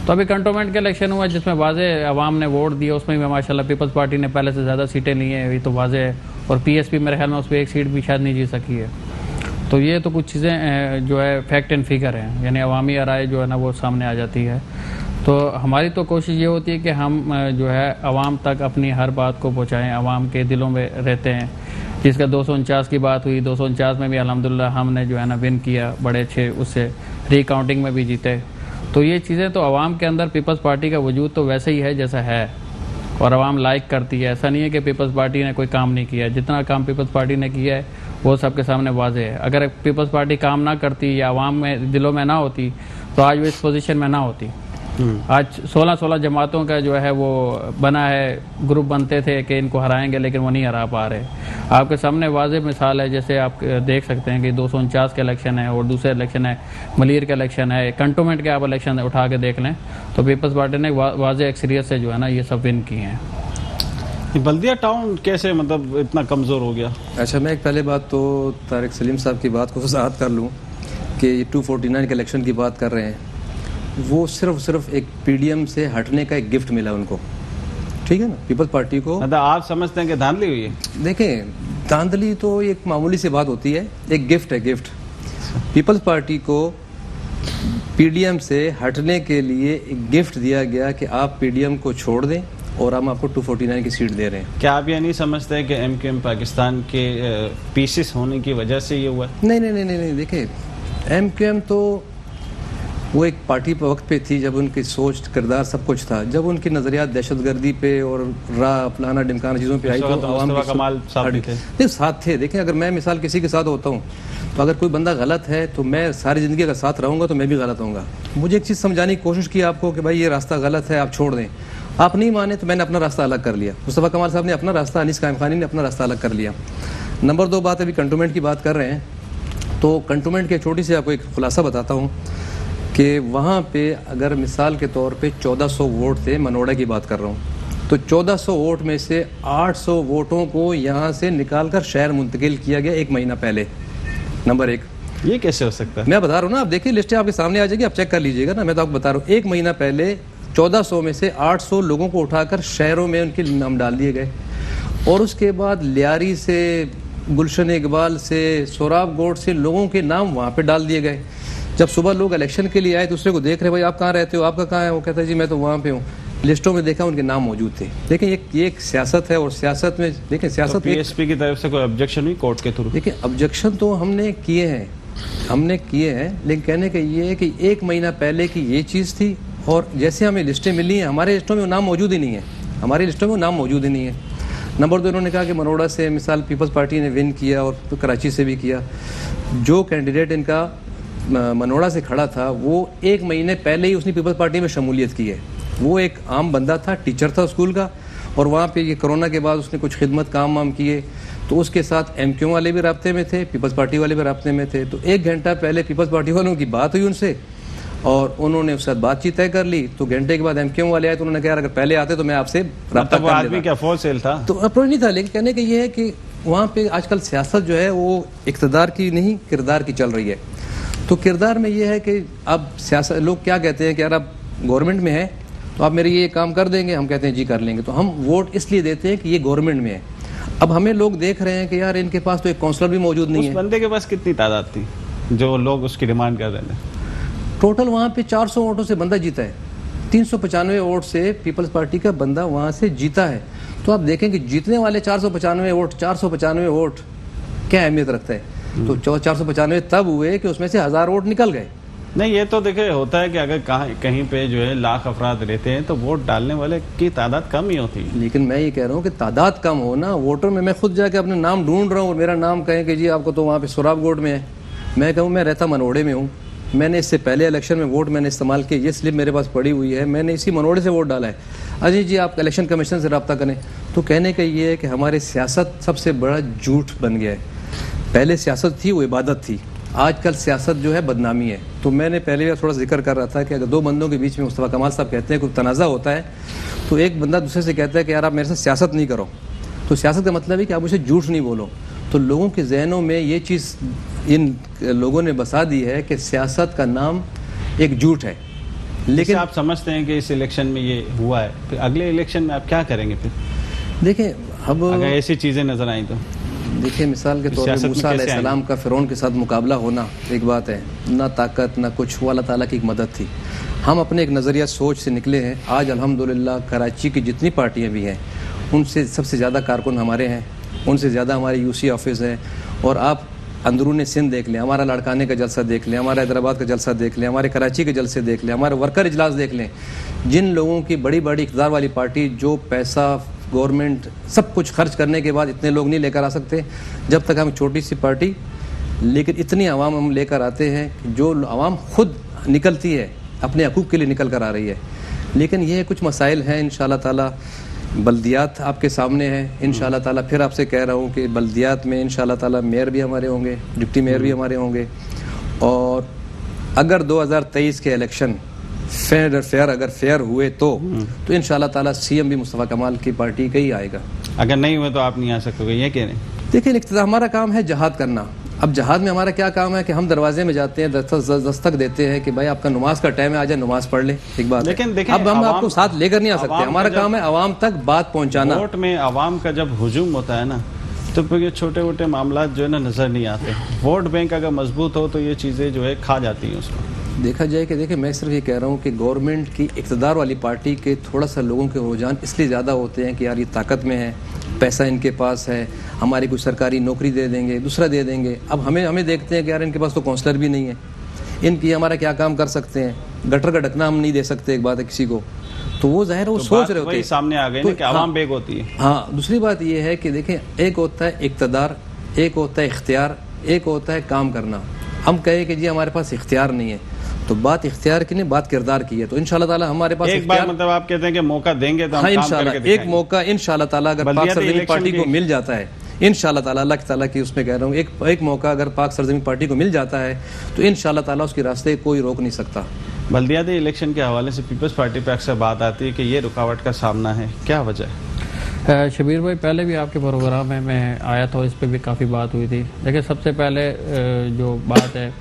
तो अभी कंटोनमेंट के इलेक्शन हुआ जिसमें वाजे अवाम ने वोट दिया, उसमें भी माशाल्लाह पीपल्स पार्टी ने पहले से ज़्यादा सीटें ली हैं, अभी तो वाजे है। और PSP मेरे ख्याल में उस पर एक सीट भी शायद नहीं जीत सकी है। तो ये तो कुछ चीज़ें जो है फैक्ट एंड फिगर हैं, यानी अवामी राय जो है ना वो सामने आ जाती है। तो हमारी तो कोशिश ये होती है कि हम जो है अवाम तक अपनी हर बात को पहुँचाएँ, अवाम के दिलों में रहते हैं। जिसका 249 की बात हुई, 249 में भी अल्हम्दुलिल्लाह हमने जो है ना विन किया, बड़े अच्छे उससे रिकाउंटिंग में भी जीते। तो ये चीज़ें तो आवाम के अंदर पीपल्स पार्टी का वजूद तो वैसे ही है जैसा है, और आवाम लाइक करती है। ऐसा नहीं है कि पीपल्स पार्टी ने कोई काम नहीं किया है, जितना काम पीपल्स पार्टी ने किया है वो सबके सामने वाज़ेह है। अगर पीपल्स पार्टी काम ना करती या आवाम में दिलों में ना होती तो आज वो इस पोजीशन में ना होती। आज 16 जमातों का जो है वो बना है, ग्रुप बनते थे कि इनको हराएंगे, लेकिन वो नहीं हरा पा रहे। आपके सामने वाज़ेह मिसाल है, जैसे आप देख सकते हैं कि 249 का इलेक्शन है और दूसरे इलेक्शन है, मलीर का इलेक्शन है, कंटोनमेंट के आप इलेक्शन उठा के देख लें तो पीपल्स पार्टी ने वाज़ेह अक्सरियत से जो है ना ये सब विन किए हैं।
बल्दिया टाउन कैसे मतलब इतना कमज़ोर हो गया?
अच्छा, मैं एक पहले बात तो तारिक सलीम साहब की बात को वजाहत कर लूँ कि 249 के इलेक्शन की बात कर रहे हैं, वो सिर्फ एक PDM से हटने का एक गिफ्ट मिला उनको। ठीक है ना, पीपल्स पार्टी को।
मतलब आप समझते हैं कि धांधली हुई है?
देखें, धांधली तो एक मामूली सी बात होती है, एक गिफ्ट है, गिफ्ट। पीपल्स पार्टी को PDM से हटने के लिए एक गिफ्ट दिया गया कि आप PDM को छोड़ दें और हम आपको 249 की सीट दे रहे हैं।
क्या आप ये नहीं समझते हैं कि MQM पाकिस्तान के पीसेस होने की वजह से ये हुआ?
नहीं, देखिए, MQM तो वो एक पार्टी पर वक्त पे थी जब उनकी सोच, किरदार, सब कुछ था। जब उनकी नज़रियात दहशतगर्दी पे और राह फलाना डिमकाना चीज़ों पे आई तो आवाम
कमाल साहब
थे, साथ थे। देखें, अगर मैं मिसाल किसी के साथ होता हूँ तो अगर कोई बंदा गलत है तो मैं सारी ज़िंदगी अगर साथ रहूँगा तो मैं भी गलत होऊंगा। मुझे एक चीज़ समझाने की कोशिश की आपको कि भाई ये रास्ता गलत है, आप छोड़ दें। आप नहीं माने तो मैंने अपना रास्ता अलग कर लिया। मुस्तफ़ा कमाल साहब ने अपना रास्ता, अनीस कायम खानी ने अपना रास्ता अलग कर लिया। नंबर 2 बात, अभी कंटोनमेंट की बात कर रहे हैं तो कंटोनमेंट की छोटी सी आपको एक खुलासा बताता हूँ कि वहाँ पे अगर मिसाल के तौर पे 1400 वोट थे, मनोड़ा की बात कर रहा हूँ, तो 1400 वोट में से 800 वोटों को यहाँ से निकाल कर शहर मुंतकिल किया गया 1 महीना पहले। नंबर 1,
ये कैसे हो सकता है?
मैं बता रहा हूँ ना, आप देखिए लिस्टें आपके सामने आ जाएगी, आप चेक कर लीजिएगा ना। मैं तो आपको बता रहा हूँ, 1 महीना पहले 1400 में से 800 लोगों को उठाकर शहरों में उनके नाम डाल दिए गए, और उसके बाद लियारी से, गुलशन इकबाल से, सोराब गोड से लोगों के नाम वहाँ पे डाल दिए गए। जब सुबह लोग इलेक्शन के लिए आए दूसरे को देख रहे, भाई आप कहाँ रहते हो, आपका कहाँ है, वो कहता है जी मैं तो वहाँ पे हूँ। लिस्टों में देखा उनके नाम मौजूद थे। देखें, ये एक सियासत है, और सियासत में देखें, सियासत
तो PSP की तरफ से कोई ऑब्जेक्शन हुई कोर्ट के थ्रू?
देखिए, ऑब्जेक्शन तो हमने किए हैं, लेकिन कहने का ये है कि 1 महीना पहले की ये चीज़ थी, और जैसे हमें लिस्टें मिली हैं, हमारे लिस्टों में वो नाम मौजूद ही नहीं है, हमारी लिस्टों में वो नाम मौजूद ही नहीं है। नंबर 2, उन्होंने कहा कि मनोड़ा से मिसाल पीपल्स पार्टी ने विन किया और तो कराची से भी किया। जो कैंडिडेट इनका मनोड़ा से खड़ा था वो 1 महीने पहले ही उसने पीपल्स पार्टी में शमूलियत की है। वो एक आम बंदा था, टीचर था स्कूल का, और वहाँ पे ये कोरोना के बाद उसने कुछ खिदमत काम किए, तो तो उसके साथ MQ वाले भी राब्ते में थे, पीपल्स पार्टी वाले भी राब्ते में थे। तो 1 घंटा पहले पीपल्स पार्टी वालों की बात हुई उनसे और उन्होंने उसके साथ बातचीत तय कर ली। तो घंटे के बाद MQ वाले आए तो उन्होंने कहा अगर पहले आते तो मैं आपसे रब्ता कर लेता।
आदमी क्या फॉर सेल था? तो
अप्रोच नहीं था, लेकिन कहने का ये है कि वहाँ पे आजकल सियासत जो है वो इक़्तिदार की नहीं किरदार की चल रही है। तो किरदार में ये है कि अब सियासत, लोग क्या कहते हैं कि यार अब गवर्नमेंट में है तो आप मेरे ये काम कर देंगे, हम कहते हैं जी कर लेंगे। तो हम वोट इसलिए देते हैं कि ये गवर्नमेंट में है। अब हमें लोग देख रहे हैं कि यार इनके पास तो एक काउंसलर भी मौजूद नहीं है।
उस बंदे के पास कितनी तादाद थी जो लोग उसकी डिमांड कर रहे थे?
टोटल वहाँ पे 400 वोटों से बंदा जीता है, 395 वोट से पीपल्स पार्टी का बंदा वहाँ से जीता है। तो आप देखें कि जीतने वाले 495 वोट क्या अहमियत रखता है। तो 495 तब हुए कि उसमें से 1000 वोट निकल गए।
नहीं, ये तो देखिए होता है कि अगर कहीं पे जो है लाख अफराद रहते हैं तो वोट डालने वाले की तादाद कम ही होती है।
लेकिन मैं ये कह रहा हूँ कि तादाद कम हो ना, वोटर में मैं खुद जाके अपने नाम ढूंढ रहा हूँ और मेरा नाम कहें कि जी आपको तो वहाँ पे सुराबगोट में है, मैं कहूँ मैं रहता मनोड़े में हूँ, मैंने इससे पहले इलेक्शन में वोट मैंने इस्तेमाल किया, ये स्लिप मेरे पास पड़ी हुई है, मैंने इसी मनोड़े से वोट डाला है। अजय जी आप इलेक्शन कमीशन से रब्ता करें। तो कहने का ये है कि हमारी सियासत सबसे बड़ा झूठ बन गया है। पहले सियासत थी वो इबादत थी, आजकल सियासत जो है बदनामी है। तो मैंने पहले भी थोड़ा जिक्र कर रहा था कि अगर 2 बंदों के बीच में मुस्तफ़ा कमाल साहब कहते हैं कोई तनाज़ा होता है तो एक बंदा दूसरे से कहता है कि यार आप मेरे साथ सियासत नहीं करो। तो सियासत का मतलब है कि आप मुझे झूठ नहीं बोलो। तो लोगों के जहनों में ये चीज़ इन लोगों ने बसा दी है कि सियासत का नाम एक झूठ है।
लेकिन आप समझते हैं कि इस इलेक्शन में ये हुआ है, फिर अगले इलेक्शन में आप क्या करेंगे? फिर
देखें अब
अगर ऐसी चीज़ें नजर आई तो
देखिए, मिसाल के तौर पर मूसा अलैहिस्सलाम का फ़िरौन के साथ मुकाबला होना एक बात है, ना ताकत ना कुछ, वो अल्लाह ताला की एक मदद थी। हम अपने एक नज़रिया सोच से निकले हैं। आज अल्हम्दुलिल्लाह कराची की जितनी पार्टियां भी हैं उनसे सबसे ज़्यादा कारकुन हमारे हैं, उनसे ज़्यादा हमारे UC ऑफिस है। और आप अंदरून सिंध देख लें, हमारा लाड़काने का जलसा देख लें, हमारा हैदराबाद का जलसा देख लें, हमारे कराची के जलसे देख लें, हमारे वर्कर इजलास देख लें। जिन लोगों की बड़ी बड़ी इक़्तिदार वाली पार्टी जो पैसा गवर्नमेंट सब कुछ खर्च करने के बाद इतने लोग नहीं लेकर आ सकते, जब तक हम छोटी सी पार्टी लेकिन इतनी आवाम हम लेकर आते हैं कि जो आवाम खुद निकलती है अपने हकूक़ के लिए निकल कर आ रही है। लेकिन ये कुछ मसाइल हैं, इंशाअल्लाह ताला बल्दियात आपके सामने है। इंशाअल्लाह ताला फिर आपसे कह रहा हूँ कि बल्दियात में इंशाअल्लाह ताला मेयर भी हमारे होंगे, डिप्टी मेयर भी हमारे होंगे। और अगर 2023 के इलेक्शन फेयर हुए तो इंशाअल्लाह ताला CM भी मुस्तफ़ा कमाल की पार्टी का ही आएगा।
अगर नहीं हुए तो आप नहीं आ सकोगे, ये कह रहे हैं?
देखिए, इक़्तिदार हमारा काम है जहाद करना। अब जहाद में हमारा क्या काम है कि हम दरवाजे में जाते हैं, दस्तक देते हैं कि भाई आपका नमाज का टाइम है, आ जाए नमाज पढ़ ले। एक बात
लेकिन
है, अब हम आपको साथ लेकर नहीं आ सकते, हमारा काम है आवाम तक बात पहुंचाना।
वोट में आवाम का जब हुजूम होता है ना तो फिर ये छोटे मोटे मामला जो है ना नजर नहीं आते। वोट बैंक अगर मजबूत हो तो ये चीजें जो है खा जाती हैं उसको।
देखा जाए कि देखिए, मैं सिर्फ ये कह रहा हूँ कि गवर्नमेंट की इक़्तिदार वाली पार्टी के थोड़ा सा लोगों के रुझान इसलिए ज़्यादा होते हैं कि यार ये ताकत में है, पैसा इनके पास है, हमारी कुछ सरकारी नौकरी दे देंगे, दूसरा दे देंगे। अब हमें देखते हैं कि यार इनके पास तो काउंसलर भी नहीं है, इनकी हमारा क्या काम कर सकते हैं, गटर का ढकना हम नहीं दे सकते, एक बात है किसी को। तो वो ज़ाहिर है वो सोच रहे होते हैं,
सामने आ गए
तो,
ना कि आवाम बेग होती है।
हाँ, दूसरी बात ये है कि देखें, एक होता है इक़्तिदार, एक होता है इख्तियार, एक होता है काम करना। हम कहें कि जी हमारे पास इख्तियार नहीं है तो बात इख्तियार की नहीं, बात किरदार की है। तो इंशाल्लाह ताला हमारे पास
एक बार मतलब आप कहते हैं कि मौका देंगे तो हम
काम करके एक मौका इंशाल्लाह ताला अगर पाक सरजमी पार्टी को मिल जाता है, इंशाल्लाह ताला अल्लाह ताला की उसमें कह रहा हूँ, एक मौका अगर पाक सरजमी पार्टी को मिल जाता है तो इंशाल्लाह ताला उसके रास्ते कोई रोक नहीं सकता।
बल्दियाती इलेक्शन के हवाले से पीपल्स पार्टी पर अक्सर बात आती है कि ये रुकावट का सामना है, क्या वजह है?
शबीर भाई, पहले भी आपके प्रोग्राम में मैं आया था, इस पर भी काफ़ी बात हुई थी। देखिए, सबसे पहले जो बात है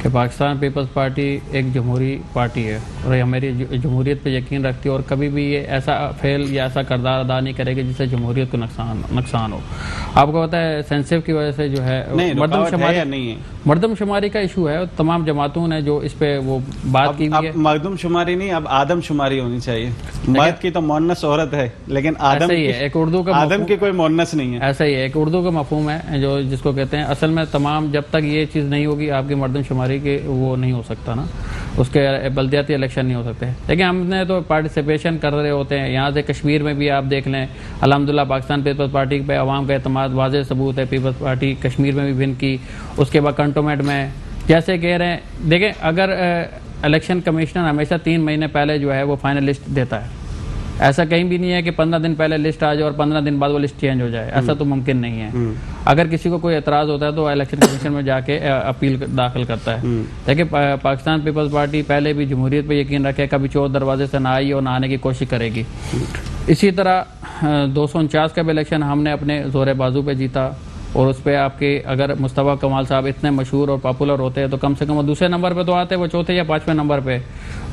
कि पाकिस्तान पीपल्स पार्टी एक जमहूरी पार्टी है और ये हमारी जमहूरियत पे यकीन रखती है और कभी भी ये ऐसा फेल या ऐसा किरदार अदा नहीं करेगी जिससे जमहूरियत को नुकसान हो। आपको पता है सेंसिटिव की वजह से जो है मरदमशुमारी का इशू है, तमाम जमातों ने जो इस पे वो बात की हुई है।
मरदमशुमारी नहीं, अब आदमशुमारी होनी चाहिए। मर्द की तो मोन्नस औरत है, लेकिन आदम ही है,
एक उर्दू का
आदम की कोई मोन्नस नहीं है।
ऐसा ही है, एक उर्दू का मफहूम है जो जिसको कहते हैं असल में तमाम, जब तक ये चीज़ नहीं होगी आपकी मरदमशुमारी के वो नहीं हो सकता ना, उसके बल्दियाती इलेक्शन नहीं हो सकते। लेकिन हमने तो पार्टिसिपेशन कर रहे होते हैं। यहाँ से कश्मीर में भी आप देख लें, अल्हम्दुलिल्लाह पाकिस्तान पीपल्स पार्टी पे अवाम का एतमाद वाज़ेह सबूत है। पीपल्स पार्टी कश्मीर में भी विन की, उसके बाद कंटोनमेंट में जैसे कह रहे हैं। देखें, अगर इलेक्शन कमिश्नर हमेशा 3 महीने पहले जो है वो फाइनल लिस्ट देता है, ऐसा कहीं भी नहीं है कि 15 दिन पहले लिस्ट आ जाए और 15 दिन बाद वो लिस्ट चेंज हो जाए, ऐसा तो मुमकिन नहीं है। अगर किसी को कोई एतराज़ होता है तो इलेक्शन कमीशन में जाके अपील दाखिल करता है। देखिए पाकिस्तान पीपल्स पार्टी पहले भी जमहूरियत पे यकीन रखे, कभी चोर दरवाजे से ना आई और ना आने की कोशिश करेगी। इसी तरह 249 का भी इलेक्शन हमने अपने जोर बाजू पे जीता, और उस पर आपके अगर मुस्तफ़ा कमाल साहब इतने मशहूर और पॉपुलर होते हैं तो कम से कम वो दूसरे नंबर पे तो आते, वो चौथे या पाँचवें नंबर पे,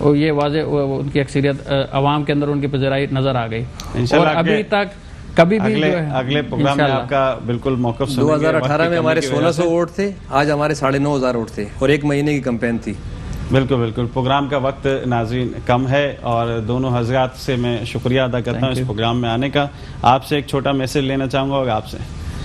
और ये वाजे उनकी अक्सरियत आवाम के अंदर उनकी पज़राई नज़र आ गई। और अभी तक कभी भी
अगले प्रोग्राम में आपका बिल्कुल मौक़िफ़ सुनेंगे।
2018 में हमारे 1600 वोट थे, आज हमारे 9,500 वोट थे और 1 महीने की कैंपेन थी।
बिल्कुल बिल्कुल। प्रोग्राम का वक्त नाज़रीन कम है और दोनों हजरात से मैं शुक्रिया अदा करता हूँ इस प्रोग्राम में आने का। आपसे एक छोटा मैसेज लेना चाहूँगा और आपसे।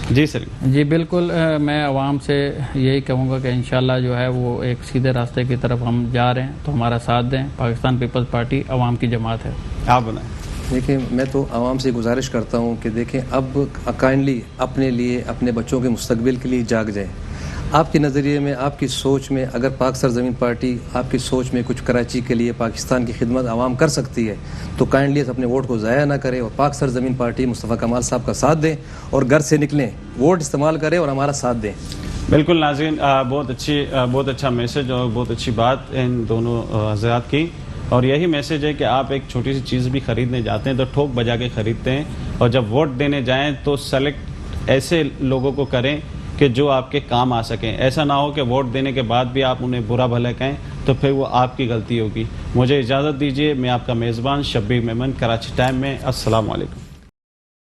जी सर। जी
बिल्कुल, मैं आवाम से यही कहूँगा कि इंशाल्लाह जो है वो एक सीधे रास्ते की तरफ हम जा रहे हैं, तो हमारा साथ दें। पाकिस्तान पीपल्स पार्टी आवाम की जमात है।
आप बनाएं।
देखिए, मैं तो आवाम से गुजारिश करता हूँ कि देखें, अब काइंडली अपने लिए, अपने बच्चों के मुस्तकबिल के लिए जाग जाएँ। आपके नज़रिए में, आपकी सोच में अगर पाक सरज़मीन पार्टी आपकी सोच में कुछ कराची के लिए, पाकिस्तान की खिदमत आवाम कर सकती है, तो काइंडली अपने वोट को ज़ाया ना करें और पाक सरज़मीन पार्टी मुस्तफ़ा कमाल साहब का साथ दें और घर से निकलें, वोट इस्तेमाल करें और हमारा साथ दें।
बिल्कुल नाज़रीन, बहुत अच्छा मैसेज और बहुत अच्छी बात इन दोनों हज़रात की। और यही मैसेज है कि आप एक छोटी सी चीज़ भी ख़रीदने जाते हैं तो ठोक बजा के ख़रीदते हैं, और जब वोट देने जाएँ तो सेलेक्ट ऐसे लोगों को करें कि जो आपके काम आ सकें। ऐसा ना हो कि वोट देने के बाद भी आप उन्हें बुरा भला कहें, तो फिर वो आपकी गलती होगी। मुझे इजाज़त दीजिए, मैं आपका मेज़बान शब्बीर मेमन, कराची टाइम में। अस्सलाम वालेकुम।